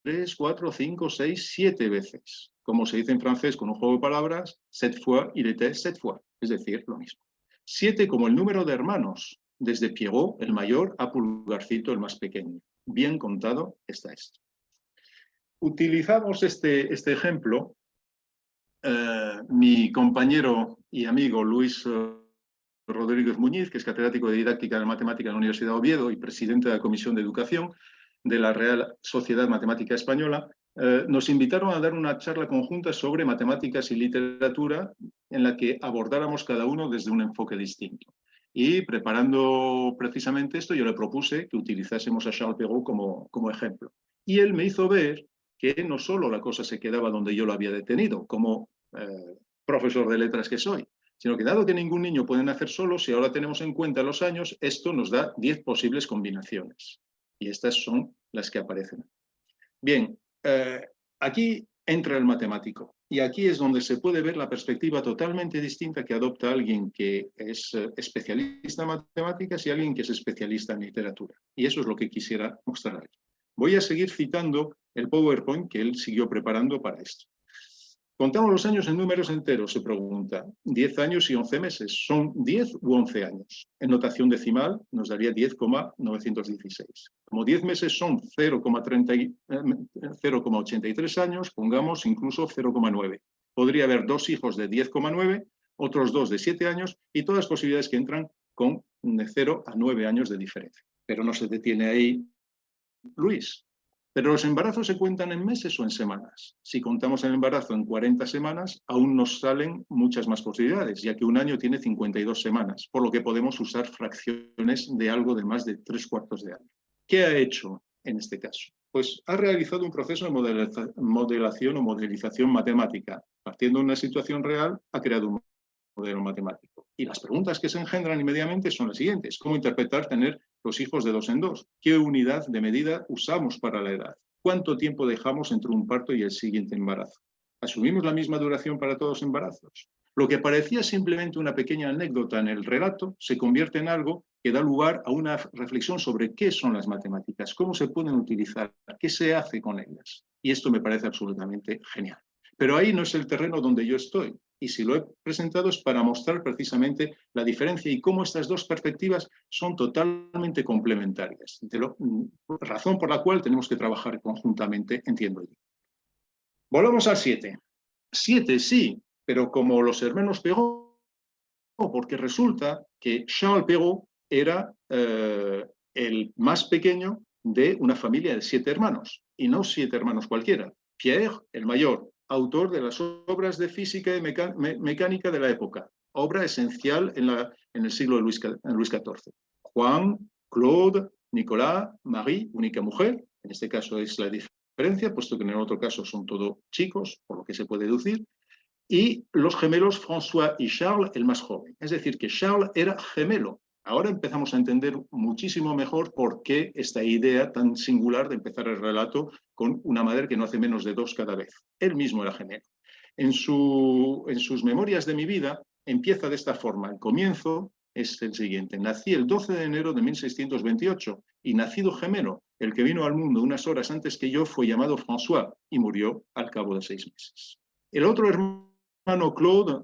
Speaker 3: 3, 4, 5, 6, 7 veces. Como se dice en francés con un juego de palabras, 7 fois, il était 7 fois. Es decir, lo mismo. 7 como el número de hermanos, desde Pierrot, el mayor, a Pulgarcito, el más pequeño. Bien contado está esto. Utilizamos este ejemplo. Mi compañero y amigo Luis Rodríguez Muñiz, que es catedrático de Didáctica de Matemática en la Universidad de Oviedo y presidente de la Comisión de Educación de la Real Sociedad Matemática Española, nos invitaron a dar una charla conjunta sobre matemáticas y literatura en la que abordáramos cada uno desde un enfoque distinto. Y preparando precisamente esto, yo le propuse que utilizásemos a Charles Perrault como ejemplo. Y él me hizo ver que no solo la cosa se quedaba donde yo lo había detenido, como profesor de letras que soy, sino que dado que ningún niño puede nacer solo, si ahora tenemos en cuenta los años, esto nos da 10 posibles combinaciones. Y estas son las que aparecen. Bien, aquí entra el matemático. Y aquí es donde se puede ver la perspectiva totalmente distinta que adopta alguien que es especialista en matemáticas y alguien que es especialista en literatura. Y eso es lo que quisiera mostrar aquí. Voy a seguir citando el PowerPoint que él siguió preparando para esto. Contamos los años en números enteros, se pregunta. 10 años y 11 meses. ¿Son 10 u 11 años? En notación decimal nos daría 10,916. Como 10 meses son 0,83 años, pongamos incluso 0,9. Podría haber 2 hijos de 10,9, otros 2 de 7 años y todas las posibilidades que entran con de 0 a 9 años de diferencia. Pero no se detiene ahí Luis. Pero los embarazos se cuentan en meses o en semanas. Si contamos el embarazo en 40 semanas, aún nos salen muchas más posibilidades, ya que un año tiene 52 semanas, por lo que podemos usar fracciones de algo de más de 3/4 de año. ¿Qué ha hecho en este caso? Pues ha realizado un proceso de modelación o modelización matemática. Partiendo de una situación real, ha creado un modelo matemático. Y las preguntas que se engendran inmediatamente son las siguientes. ¿Cómo interpretar tener los hijos de 2 en 2? ¿Qué unidad de medida usamos para la edad? ¿Cuánto tiempo dejamos entre un parto y el siguiente embarazo? ¿Asumimos la misma duración para todos los embarazos? Lo que parecía simplemente una pequeña anécdota en el relato se convierte en algo que da lugar a una reflexión sobre qué son las matemáticas, cómo se pueden utilizar, qué se hace con ellas. Y esto me parece absolutamente genial. Pero ahí no es el terreno donde yo estoy. Y si lo he presentado es para mostrar precisamente la diferencia y cómo estas dos perspectivas son totalmente complementarias. Razón por la cual tenemos que trabajar conjuntamente, entiendo yo. Volvamos al 7. 7 sí, pero como los hermanos Perrault, porque resulta que Charles Perrault era el más pequeño de una familia de 7 hermanos, y no 7 hermanos cualquiera. Pierre, el mayor, autor de las obras de física y mecánica de la época, obra esencial en el siglo de Luis XIV. Juan, Claude, Nicolas, Marie, única mujer, en este caso es la diferencia, puesto que en el otro caso son todos chicos, por lo que se puede deducir, y los gemelos François y Charles, el más joven. Es decir, que Charles era gemelo. Ahora empezamos a entender muchísimo mejor por qué esta idea tan singular de empezar el relato con una madre que no hace menos de 2 cada vez. Él mismo era gemelo. En sus memorias de mi vida empieza de esta forma. El comienzo es el siguiente. Nací el 12 de enero de 1628 y nacido gemelo, el que vino al mundo unas horas antes que yo fue llamado François y murió al cabo de 6 meses. El otro hermano Claude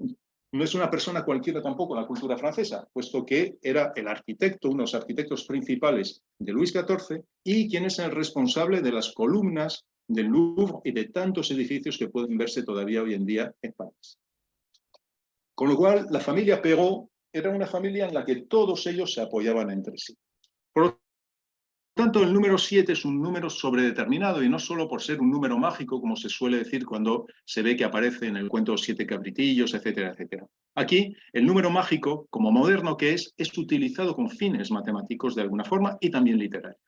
Speaker 3: no es una persona cualquiera tampoco en la cultura francesa, puesto que era el arquitecto, uno de los arquitectos principales de Luis XIV y quien es el responsable de las columnas del Louvre y de tantos edificios que pueden verse todavía hoy en día en París. Con lo cual, la familia Perrault era una familia en la que todos ellos se apoyaban entre sí. Por lo tanto, el número 7 es un número sobredeterminado y no solo por ser un número mágico, como se suele decir cuando se ve que aparece en el cuento 7 cabritillos, etcétera, etcétera. Aquí, el número mágico, como moderno que es utilizado con fines matemáticos de alguna forma y también literarios.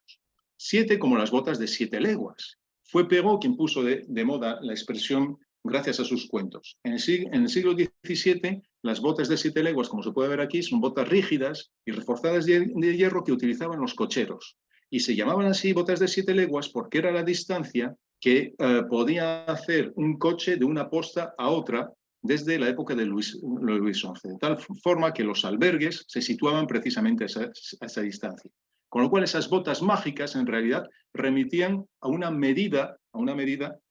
Speaker 3: 7 como las botas de 7 leguas. Fue Perrault quien puso de moda la expresión gracias a sus cuentos. En el siglo XVII, las botas de 7 leguas, como se puede ver aquí, son botas rígidas y reforzadas de hierro que utilizaban los cocheros. Y se llamaban así botas de 7 leguas porque era la distancia que podía hacer un coche de una posta a otra desde la época de Luis XI, de tal forma que los albergues se situaban precisamente a esa distancia. Con lo cual esas botas mágicas en realidad remitían a una medida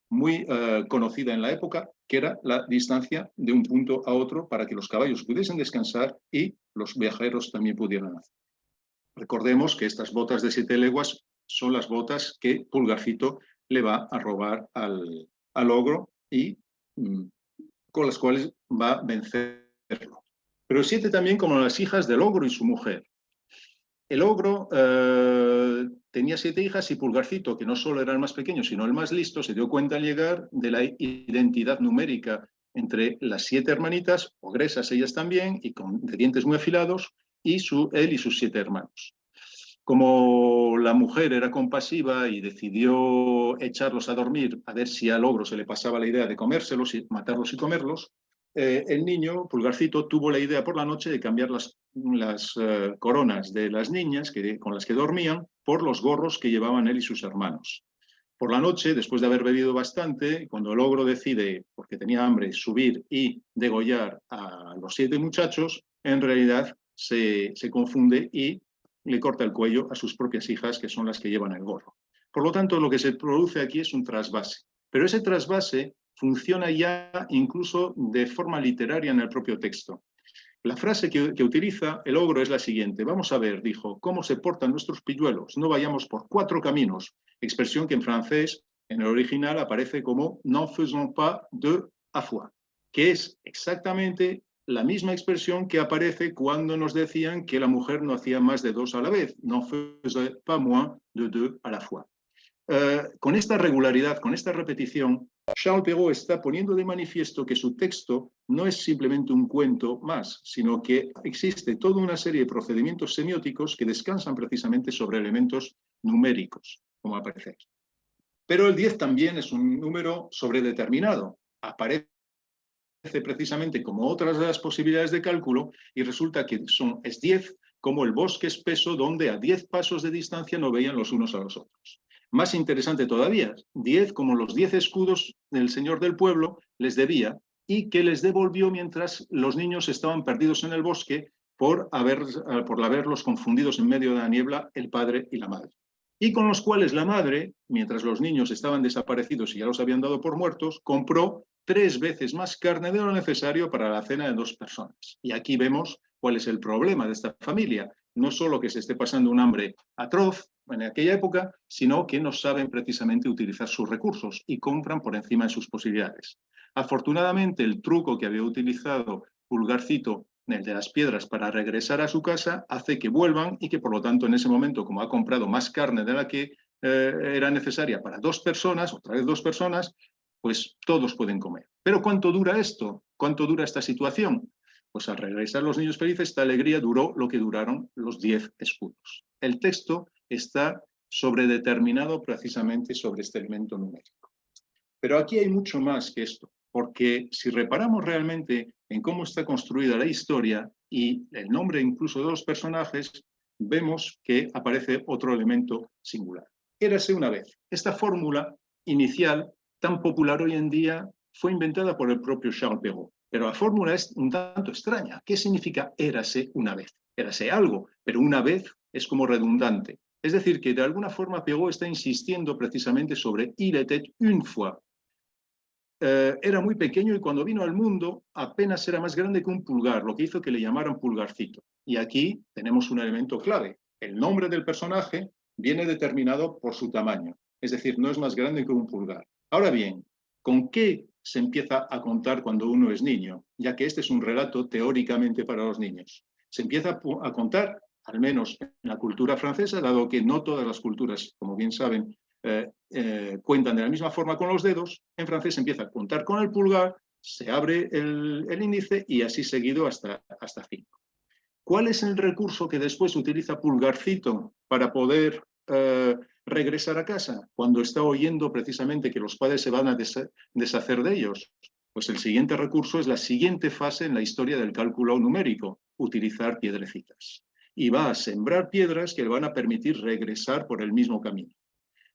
Speaker 3: muy conocida en la época, que era la distancia de un punto a otro para que los caballos pudiesen descansar y los viajeros también pudieran hacer. Recordemos que estas botas de 7 leguas son las botas que Pulgarcito le va a robar al ogro y con las cuales va a vencerlo. Pero el 7 también como las hijas del ogro y su mujer. El ogro tenía 7 hijas y Pulgarcito, que no solo era el más pequeño, sino el más listo, se dio cuenta al llegar de la identidad numérica entre las 7 hermanitas, ogresas ellas también, y de dientes muy afilados, y él y sus 7 hermanos. Como la mujer era compasiva y decidió echarlos a dormir a ver si al ogro se le pasaba la idea de comérselos, y matarlos y comerlos, el niño, Pulgarcito, tuvo la idea por la noche de cambiar las coronas de las niñas con las que dormían por los gorros que llevaban él y sus hermanos. Por la noche, después de haber bebido bastante, cuando el ogro decide, porque tenía hambre, subir y degollar a los 7 muchachos, en realidad se confunde y le corta el cuello a sus propias hijas, que son las que llevan el gorro. Por lo tanto, lo que se produce aquí es un trasvase. Pero ese trasvase funciona ya incluso de forma literaria en el propio texto. La frase que utiliza el ogro es la siguiente. Vamos a ver, dijo, cómo se portan nuestros pilluelos. No vayamos por 4 caminos. Expresión que en francés, en el original, aparece como «n'en faisons pas deux à fois», que es exactamente la misma expresión que aparece cuando nos decían que la mujer no hacía más de 2 a la vez. «N'en faisons pas moins de 2 à la fois». Con esta regularidad, con esta repetición, Charles Perrault está poniendo de manifiesto que su texto no es simplemente un cuento más, sino que existe toda una serie de procedimientos semióticos que descansan precisamente sobre elementos numéricos, como aparece aquí. Pero el 10 también es un número sobredeterminado. Aparece precisamente como otras de las posibilidades de cálculo y resulta que es 10 como el bosque espeso donde a 10 pasos de distancia no veían los unos a los otros. Más interesante todavía, 10 como los 10 escudos del señor del pueblo les debía y que les devolvió mientras los niños estaban perdidos en el bosque por haberlos confundidos en medio de la niebla el padre y la madre. Y con los cuales la madre, mientras los niños estaban desaparecidos y ya los habían dado por muertos, compró 3 veces más carne de lo necesario para la cena de 2 personas. Y aquí vemos cuál es el problema de esta familia. No solo que se esté pasando un hambre atroz en aquella época, sino que no saben precisamente utilizar sus recursos y compran por encima de sus posibilidades. Afortunadamente, el truco que había utilizado Pulgarcito, el de las piedras, para regresar a su casa, hace que vuelvan y que, por lo tanto, en ese momento, como ha comprado más carne de la que era necesaria para 2 personas, otra vez 2 personas, pues todos pueden comer. Pero ¿cuánto dura esto? ¿Cuánto dura esta situación? Pues al regresar los niños felices, esta alegría duró lo que duraron los 10 escudos. El texto está sobredeterminado precisamente sobre este elemento numérico. Pero aquí hay mucho más que esto, porque si reparamos realmente en cómo está construida la historia y el nombre incluso de los personajes, vemos que aparece otro elemento singular. Érase una vez. Esta fórmula inicial, tan popular hoy en día, fue inventada por el propio Charles Perrault. Pero la fórmula es un tanto extraña. ¿Qué significa érase una vez? érase algo, pero una vez es como redundante. Es decir, que de alguna forma Perrault está insistiendo precisamente sobre il était une fois. Era muy pequeño y cuando vino al mundo apenas era más grande que un pulgar, lo que hizo que le llamaran Pulgarcito. Y aquí tenemos un elemento clave. El nombre del personaje viene determinado por su tamaño, es decir, no es más grande que un pulgar. Ahora bien, ¿con qué se empieza a contar cuando uno es niño? Ya que este es un relato teóricamente para los niños. Se empieza a contar, al menos en la cultura francesa, dado que no todas las culturas, como bien saben, cuentan de la misma forma con los dedos. En francés se empieza a contar con el pulgar, se abre el índice y así seguido hasta 5. ¿Cuál es el recurso que después utiliza Pulgarcito para poder regresar a casa cuando está oyendo precisamente que los padres se van a deshacer de ellos? Pues el siguiente recurso es la siguiente fase en la historia del cálculo numérico, utilizar piedrecitas. Y va a sembrar piedras que le van a permitir regresar por el mismo camino.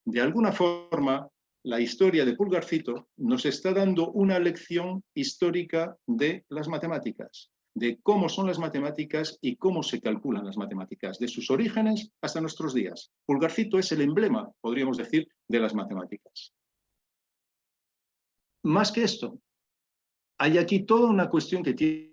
Speaker 3: De alguna forma, la historia de Pulgarcito nos está dando una lección histórica de las matemáticas, de cómo son las matemáticas y cómo se calculan las matemáticas, de sus orígenes hasta nuestros días. Pulgarcito es el emblema, podríamos decir, de las matemáticas. Más que esto, hay aquí toda una cuestión que tiene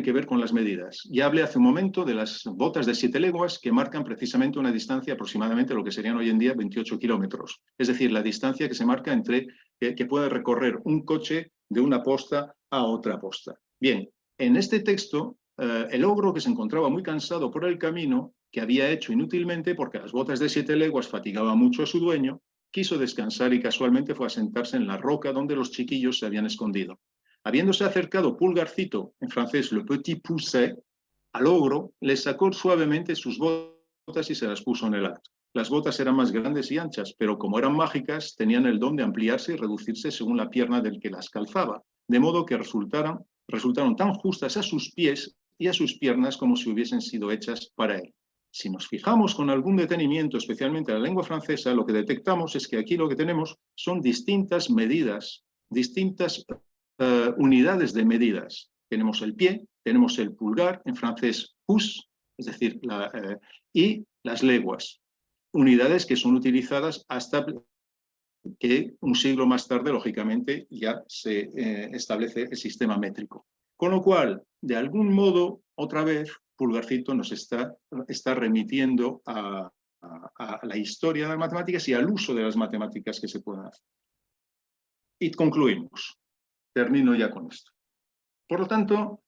Speaker 3: que ver con las medidas. Ya hablé hace un momento de las botas de 7 leguas que marcan precisamente una distancia aproximadamente lo que serían hoy en día 28 kilómetros. Es decir, la distancia que se marca entre que puede recorrer un coche de una posta a otra posta. Bien, en este texto, el ogro, que se encontraba muy cansado por el camino, que había hecho inútilmente porque las botas de 7 leguas fatigaban mucho a su dueño, quiso descansar y casualmente fue a sentarse en la roca donde los chiquillos se habían escondido. Habiéndose acercado Pulgarcito, en francés le petit poucet, al ogro, le sacó suavemente sus botas y se las puso en el acto. Las botas eran más grandes y anchas, pero como eran mágicas, tenían el don de ampliarse y reducirse según la pierna del que las calzaba, de modo que resultaron tan justas a sus pies y a sus piernas como si hubiesen sido hechas para él. Si nos fijamos con algún detenimiento, especialmente en la lengua francesa, lo que detectamos es que aquí lo que tenemos son distintas medidas, distintas unidades de medidas. Tenemos el pie, tenemos el pulgar, en francés pouce, es decir, y las leguas. Unidades que son utilizadas hasta que un siglo más tarde, lógicamente, ya se establece el sistema métrico. Con lo cual, de algún modo, otra vez, Pulgarcito nos está remitiendo a la historia de las matemáticas y al uso de las matemáticas que se pueden hacer. Y concluimos. Termino ya con esto. Por lo tanto,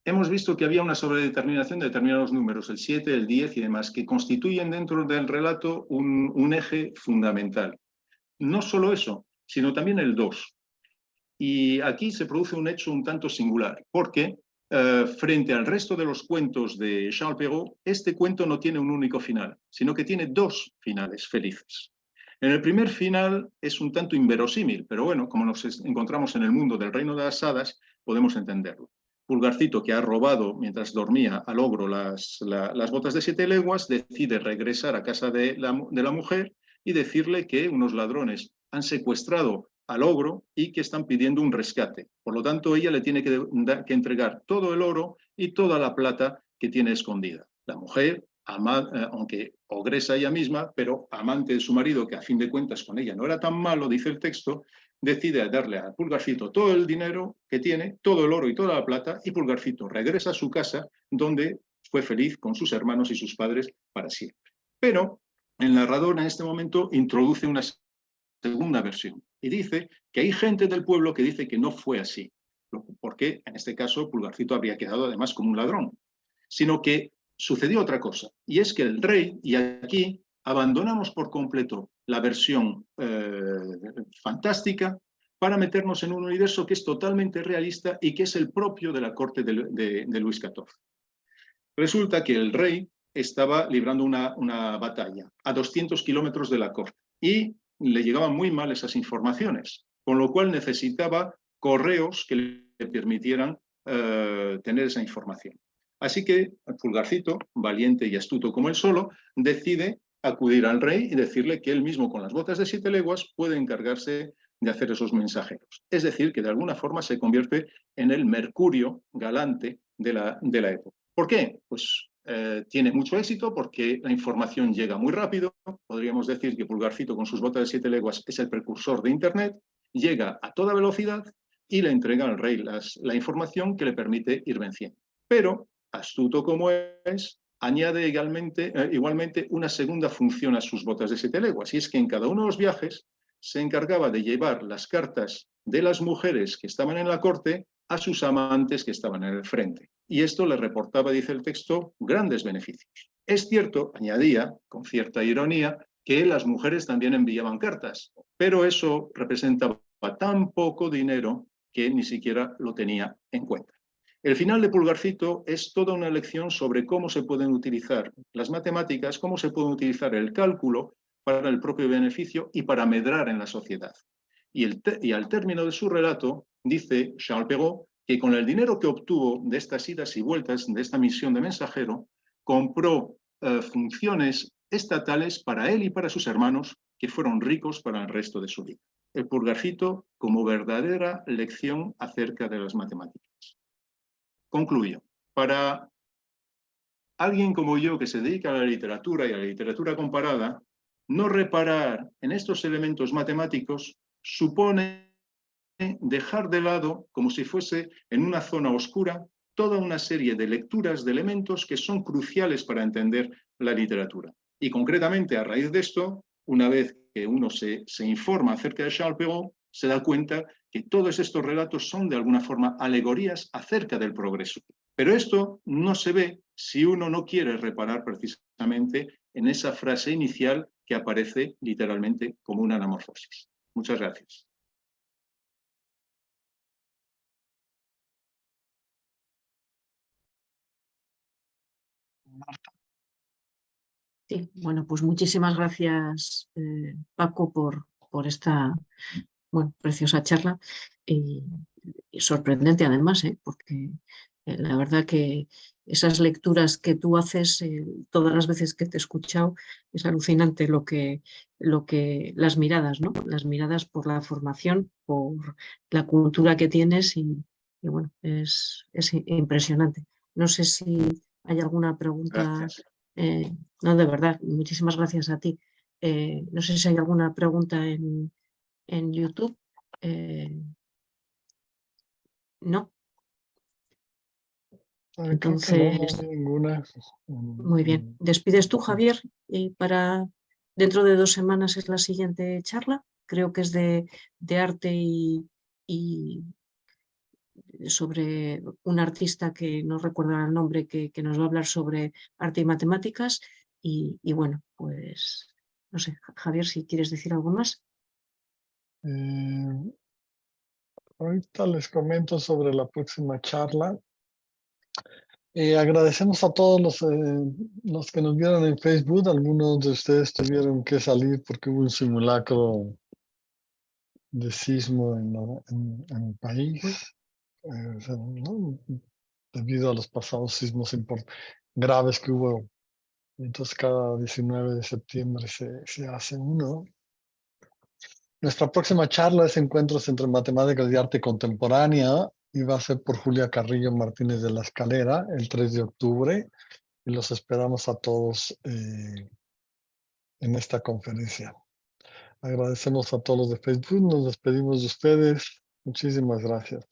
Speaker 3: hemos visto que había una sobredeterminación de determinados números, el 7, el 10 y demás, que constituyen dentro del relato un eje fundamental. No solo eso, sino también el 2. Y aquí se produce un hecho un tanto singular, porque frente al resto de los cuentos de Charles Perrault, este cuento no tiene un único final, sino que tiene 2 finales felices. En el primer final es un tanto inverosímil, pero bueno, como nos encontramos en el mundo del reino de las hadas, podemos entenderlo. Pulgarcito, que ha robado mientras dormía al ogro las botas de 7 leguas, decide regresar a casa de la mujer y decirle que unos ladrones han secuestrado al ogro y que están pidiendo un rescate. Por lo tanto, ella le tiene que entregar todo el oro y toda la plata que tiene escondida. La mujer, aunque ogresa ella misma, pero amante de su marido, que a fin de cuentas con ella no era tan malo, dice el texto, decide darle a Pulgarcito todo el dinero que tiene, todo el oro y toda la plata, y Pulgarcito regresa a su casa, donde fue feliz con sus hermanos y sus padres para siempre. Pero el narrador en este momento introduce una segunda versión y dice que hay gente del pueblo que dice que no fue así, porque en este caso Pulgarcito habría quedado además como un ladrón, sino que sucedió otra cosa, y es que el rey, y aquí abandonamos por completo la versión fantástica para meternos en un universo que es totalmente realista y que es el propio de la corte de Luis XIV. Resulta que el rey estaba librando una batalla a 200 kilómetros de la corte y le llegaban muy mal esas informaciones, con lo cual necesitaba correos que le permitieran tener esa información. Así que Pulgarcito, valiente y astuto como él solo, decide acudir al rey y decirle que él mismo con las botas de 7 leguas puede encargarse de hacer esos mensajeros. Es decir, que de alguna forma se convierte en el Mercurio galante de la época. ¿Por qué? Pues tiene mucho éxito porque la información llega muy rápido. Podríamos decir que Pulgarcito con sus botas de 7 leguas es el precursor de Internet, llega a toda velocidad y le entrega al rey la información que le permite ir venciendo. Pero, astuto como es, añade igualmente una segunda función a sus botas de 7 leguas, y es que en cada uno de los viajes se encargaba de llevar las cartas de las mujeres que estaban en la corte a sus amantes que estaban en el frente. Y esto le reportaba, dice el texto, grandes beneficios. Es cierto, añadía, con cierta ironía, que las mujeres también enviaban cartas, pero eso representaba tan poco dinero que ni siquiera lo tenía en cuenta. El final de Pulgarcito es toda una lección sobre cómo se pueden utilizar las matemáticas, cómo se puede utilizar el cálculo para el propio beneficio y para medrar en la sociedad. Y al término de su relato, dice Charles Perrault que con el dinero que obtuvo de estas idas y vueltas, de esta misión de mensajero, compró funciones estatales para él y para sus hermanos, que fueron ricos para el resto de su vida. El Pulgarcito como verdadera lección acerca de las matemáticas. Concluyo. Para alguien como yo que se dedica a la literatura y a la literatura comparada, no reparar en estos elementos matemáticos supone dejar de lado, como si fuese en una zona oscura, toda una serie de lecturas de elementos que son cruciales para entender la literatura. Y concretamente, a raíz de esto, una vez que uno se informa acerca de Charles Perrault, se da cuenta que todos estos relatos son de alguna forma alegorías acerca del progreso. Pero esto no se ve si uno no quiere reparar precisamente en esa frase inicial que aparece literalmente como una anamorfosis. Muchas gracias.
Speaker 2: Sí, bueno, pues muchísimas gracias, Paco, por esta preciosa charla y sorprendente además, porque la verdad que esas lecturas que tú haces todas las veces que te he escuchado es alucinante las miradas, ¿no? Las miradas por la formación, por la cultura que tienes y bueno, es impresionante. No sé si hay alguna pregunta.
Speaker 3: Gracias.
Speaker 2: No, de verdad, muchísimas gracias a ti. No sé si hay alguna pregunta en YouTube. No.
Speaker 1: Creo que no,
Speaker 2: Entonces,
Speaker 1: no hay ninguna.
Speaker 2: muy bien. ¿Despides tú, Javier? Para dentro de 2 semanas es la siguiente charla. Creo que es de arte y sobre un artista que no recuerdo el nombre, que nos va a hablar sobre arte y matemáticas. Y bueno, pues no sé, Javier, si quieres decir algo más.
Speaker 1: Ahorita les comento sobre la próxima charla. Agradecemos a todos los que nos vieron en Facebook. Algunos de ustedes tuvieron que salir porque hubo un simulacro de sismo en el país, ¿no? Debido a los pasados sismos graves que hubo. Entonces cada 19 de septiembre se hace uno. Nuestra próxima charla es Encuentros entre Matemáticas y Arte Contemporánea y va a ser por Julia Carrillo Martínez de la Escalera el 3 de octubre y los esperamos a todos en esta conferencia. Agradecemos a todos los de Facebook, nos despedimos de ustedes. Muchísimas gracias.